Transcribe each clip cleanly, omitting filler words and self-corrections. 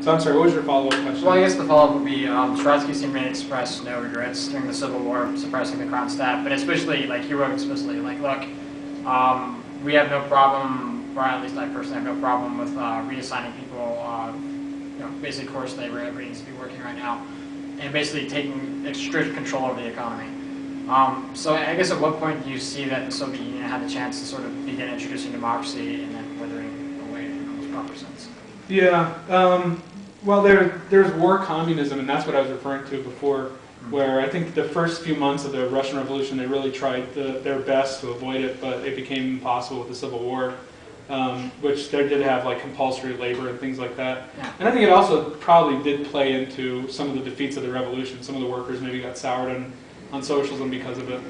So I'm sorry, what was your follow-up question? Well, I guess the follow-up would be Trotsky seemed to express no regrets during the Civil War suppressing the Kronstadt, but especially, like, he wrote explicitly, like, look, we have no problem, or at least I personally have no problem with reassigning people, basically forced labor, everybody needs to be working right now, and basically taking strict control over the economy. So I guess at what point do you see that the Soviet Union had the chance to sort of begin introducing democracy and then withering away in the most proper sense? Yeah, well, there's war communism, and that's what I was referring to before, where I think the first few months of the Russian Revolution, they really tried their best to avoid it, but it became impossible with the Civil War, which they did have like compulsory labor and things like that. Yeah. And I think it also probably did play into some of the defeats of the revolution. Some of the workers maybe got soured on socialism because of it.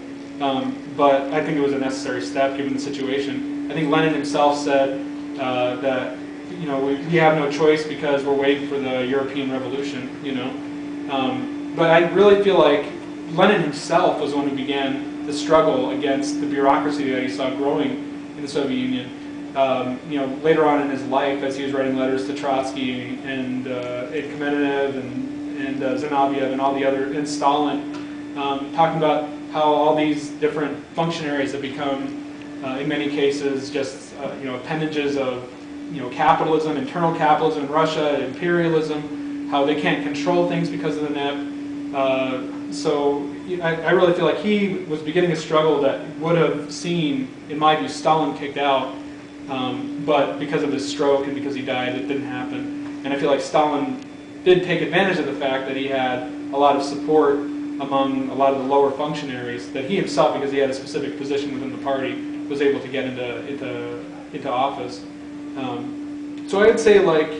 But I think it was a necessary step given the situation. I think Lenin himself said that we have no choice because we're waiting for the European Revolution, But I really feel like Lenin himself was the one who began the struggle against the bureaucracy that he saw growing in the Soviet Union. Later on in his life, as he was writing letters to Trotsky and Kamenev and Zinoviev and all the other, and Stalin, talking about how all these different functionaries have become, in many cases, just appendages of capitalism, internal capitalism in Russia, imperialism, how they can't control things because of the NEP. So I really feel like he was beginning a struggle that would have seen, in my view, Stalin kicked out, but because of his stroke and because he died, it didn't happen. And I feel like Stalin did take advantage of the fact that he had a lot of support among a lot of the lower functionaries, that he himself, because he had a specific position within the party, was able to get into office. So I would say, like,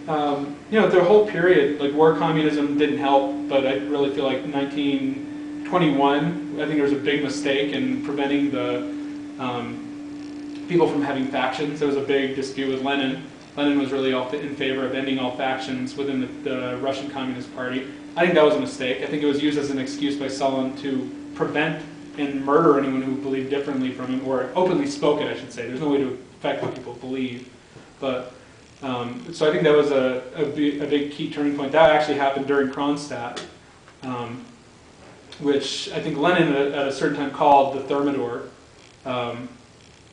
the whole period, like, war communism didn't help, but I really feel like 1921, I think there was a big mistake in preventing the people from having factions. There was a big dispute with Lenin. Lenin was really in favor of ending all factions within the Russian Communist Party. I think that was a mistake. I think it was used as an excuse by Stalin to prevent and murder anyone who believed differently from him, or openly spoke it, I should say. There's no way to affect what people believe. But so I think that was a big key turning point. That actually happened during Kronstadt, which I think Lenin at a certain time called the Thermidor. And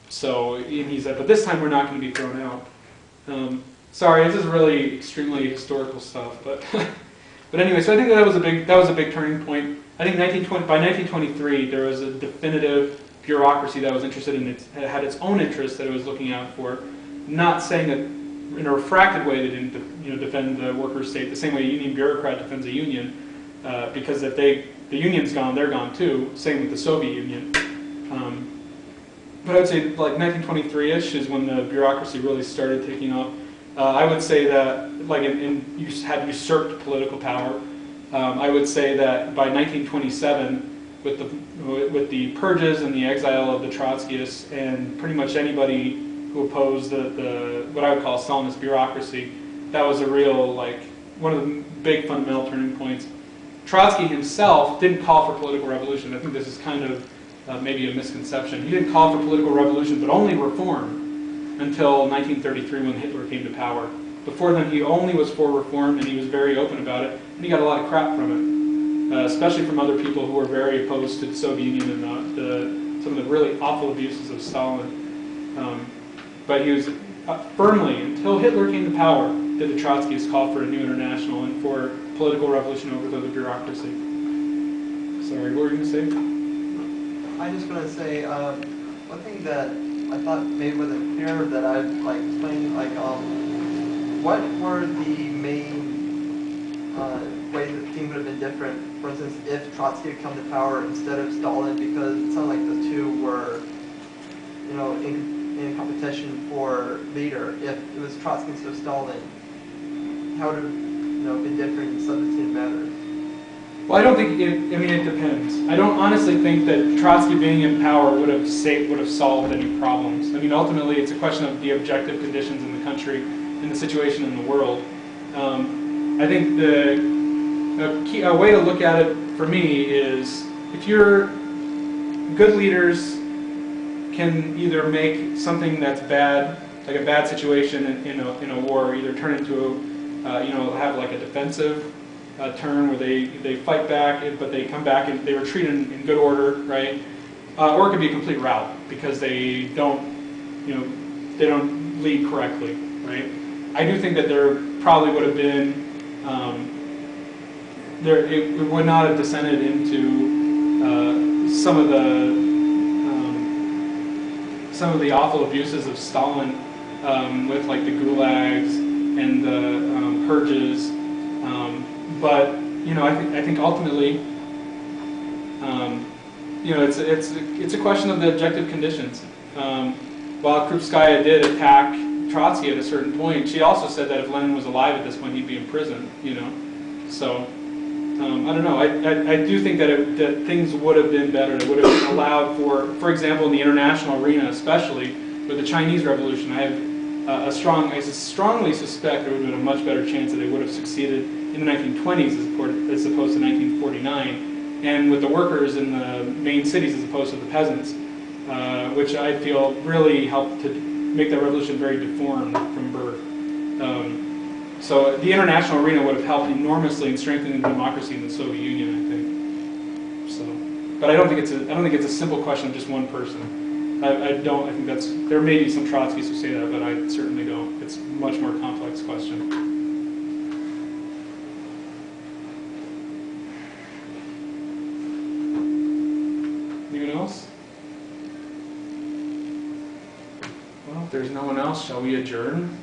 he said, but this time we're not going to be thrown out. Sorry, this is really extremely historical stuff, but but anyway, so I think that was a big turning point. I think by 1923 there was a definitive bureaucracy that was interested in it, had its own interests that it was looking out for. Not saying that in a refracted way they didn't defend the workers' state the same way a union bureaucrat defends a union, because if the union's gone, they're gone too. Same with the Soviet Union. But I would say like 1923-ish is when the bureaucracy really started taking off. I would say that you had usurped political power. I would say that by 1927, with the purges and the exile of the Trotskyists and pretty much anybody who opposed what I would call Stalinist bureaucracy, that was a real, one of the big fundamental turning points. Trotsky himself didn't call for political revolution. I think this is kind of maybe a misconception. He didn't call for political revolution, but only reform until 1933 when Hitler came to power. Before then, he only was for reform, and he was very open about it, and he got a lot of crap from it, especially from other people who were very opposed to the Soviet Union and some of the really awful abuses of Stalin. But he was firmly, until Hitler came to power, did the Trotskyists call for a new international and for political revolution over the bureaucracy. Sorry, what were you going to say? I'm just going to say, one thing that I thought maybe wasn't clear that I'd explain, what were the main ways that things would have been different? For instance, if Trotsky had come to power instead of Stalin, because it sounded like the two were, in competition for leader. If it was Trotsky instead of Stalin, how would it have been different in substantive matters? Well, I don't think it depends. I don't honestly think that Trotsky being in power would have solved any problems. I mean, ultimately, it's a question of the objective conditions in the country and the situation in the world. I think a way to look at it for me is if you're good leaders can either make something that's bad, like a bad situation in a war, either turn into have like a defensive turn where they fight back, but they come back and they retreat in good order, right? Or it could be a complete rout because they don't lead correctly, right? I do think that there probably would have been it would not have descended into some of the awful abuses of Stalin with like the gulags and the purges, but I think ultimately it's a question of the objective conditions. While Krupskaya did attack Trotsky at a certain point, she also said that if Lenin was alive at this point, he'd be in prison. So. I don't know. I do think that things would have been better. It would have allowed for example, in the international arena, especially with the Chinese Revolution, I strongly suspect there would have been a much better chance that they would have succeeded in the 1920s as opposed to 1949, and with the workers in the main cities as opposed to the peasants, which I feel really helped to make that revolution very deformed from birth. So the international arena would have helped enormously in strengthening the democracy in the Soviet Union, I think. So, but I don't think it's a simple question of just one person. I think there may be some Trotskyists who say that, but I certainly don't. It's a much more complex question. Anyone else? Well, if there's no one else, shall we adjourn?